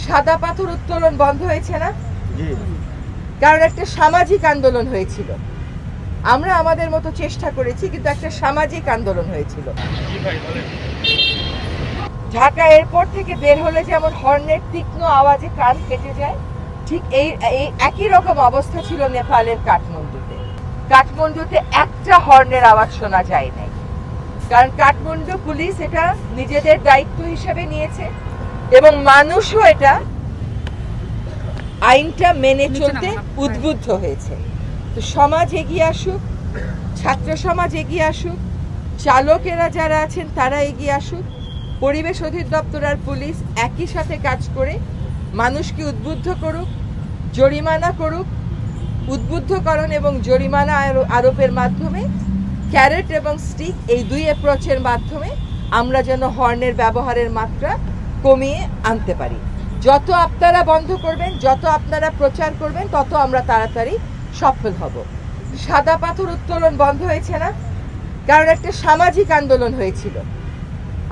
সাদা পাথর উত্তোলন বন্ধ হয়েছে না? কারণ একটা সামাজিক আন্দোলন হয়েছিল। আমরা আমাদের মতো চেষ্টা করেছি, কিন্তু একটা সামাজিক আন্দোলন হয়েছিল। ঢাকা এয়ারপোর্ট থেকে বের হলে যেমন হর্নের তীক্ষ্ণ আওয়াজে কান কেটে যায়, ঠিক এই একই রকম অবস্থা ছিল নেপালের কাঠমান্ডুতে। কাঠমান্ডুতে একটা হর্নের আওয়াজ শোনা যায় নাই, কারণ কাঠমান্ডু পুলিশ এটা নিজেদের দায়িত্ব হিসেবে নিয়েছে এবং মানুষও এটা আইনটা মেনে চলতে উদ্বুদ্ধ হয়েছে। তো সমাজ এগিয়ে আসুক, ছাত্র সমাজ এগিয়ে আসুক, চালকেরা যারা আছেন তারা এগিয়ে আসুক, পরিবেশ অধিদপ্তর আর পুলিশ একই সাথে কাজ করে মানুষকে উদ্বুদ্ধ করুক, জরিমানা করুক। উদ্বুদ্ধকরণ এবং জরিমানা আরোপের মাধ্যমে, ক্যারেট এবং স্টিক এই দুই অ্যাপ্রোচের মাধ্যমে আমরা যেন হর্নের ব্যবহারের মাত্রা কমিয়ে আনতে পারি। যত আপনারা বন্ধ করবেন, যত আপনারা প্রচার করবেন, তত আমরা তাড়াতাড়ি সফল হব। সাদা পাথর উত্তোলন বন্ধ হয়েছে না? কারণ একটা সামাজিক আন্দোলন হয়েছিল।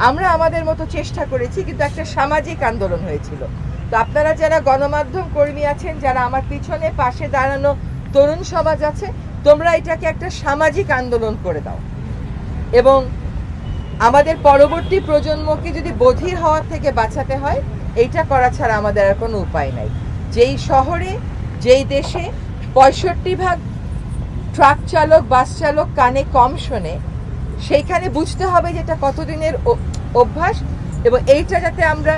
আমরা আমাদের মতো চেষ্টা করেছি, কিন্তু একটা সামাজিক আন্দোলন হয়েছিল। তো আপনারা যারা গণমাধ্যম কর্মী আছেন, যারা আমার পিছনে পাশে দাঁড়ানো তরুণ সমাজ আছে, তোমরা এটাকে একটা সামাজিক আন্দোলন করে দাও এবং আমাদের পরবর্তী প্রজন্মকে যদি বধির হওয়ার থেকে বাঁচাতে হয়, এইটা করা ছাড়া আমাদের আর কোনো উপায় নাই। যেই শহরে, যেই দেশে 65% ট্রাক চালক, বাস চালক কানে কম শোনে, সেইখানে বুঝতে হবে যে এটা কতদিনের অভ্যাস এবং এইটা যাতে আমরা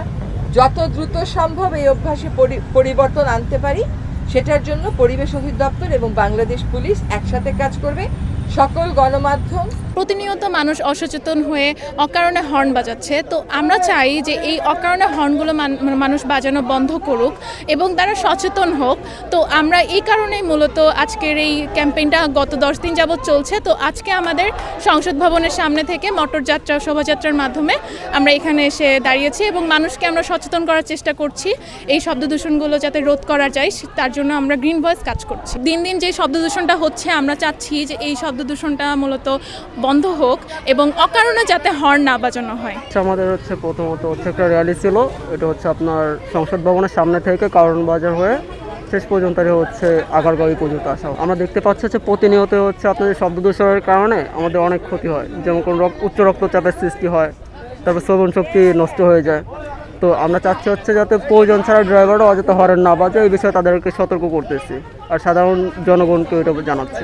যত দ্রুত সম্ভব এই অভ্যাসে পরিবর্তন আনতে পারি, সেটার জন্য পরিবেশ অধিদপ্তর এবং বাংলাদেশ পুলিশ একসাথে কাজ করবে। সকল গণমাধ্যম প্রতিনিয়ত মানুষ অসচেতন হয়ে অকারণে হর্ন বাজাচ্ছে। তো আমরা চাই যে এই অকারণে হর্নগুলো মানুষ বাজানো বন্ধ করুক এবং তারা সচেতন হোক। তো আমরা এই কারণেই মূলত আজকের এই ক্যাম্পেইনটা গত 10 দিন যাবৎ চলছে। তো আজকে আমাদের সংসদ ভবনের সামনে থেকে মোটরযাত্রা, শোভাযাত্রার মাধ্যমে আমরা এখানে এসে দাঁড়িয়েছি এবং মানুষকে আমরা সচেতন করার চেষ্টা করছি এই শব্দ দূষণগুলো যাতে রোধ করা যায়, তার জন্য আমরা গ্রিন ভয়েস কাজ করছি। দিন দিন যে শব্দ দূষণটা হচ্ছে, আমরা চাচ্ছি যে এই শব্দ দূষণটা মূলত বন্ধ হোক এবং অকারণে যাতে হর্ন না বাজানো হয়। আমাদের প্রথমত একটা র্যালি ছিল। এটা আপনার সংসদ ভবনের সামনে থেকে কারণ বাজার হয়ে শেষ পর্যন্ত আগারগাঁও পর্যন্ত আসা। আমরা দেখতে পাচ্ছি প্রতিনিয়ত আপনাদের শব্দ দূষণের কারণে আমাদের অনেক ক্ষতি হয়, যেমন কোনো উচ্চ রক্তচাপের সৃষ্টি হয়, তারপর শ্রবণ শক্তি নষ্ট হয়ে যায়। তো আমরা চাচ্ছি যাতে প্রয়োজন ছাড়া ড্রাইভারও অযথা হর্ন না বাজে, এই বিষয়ে তাদেরকে সতর্ক করতেছি আর সাধারণ জনগণকে এটা জানাচ্ছি।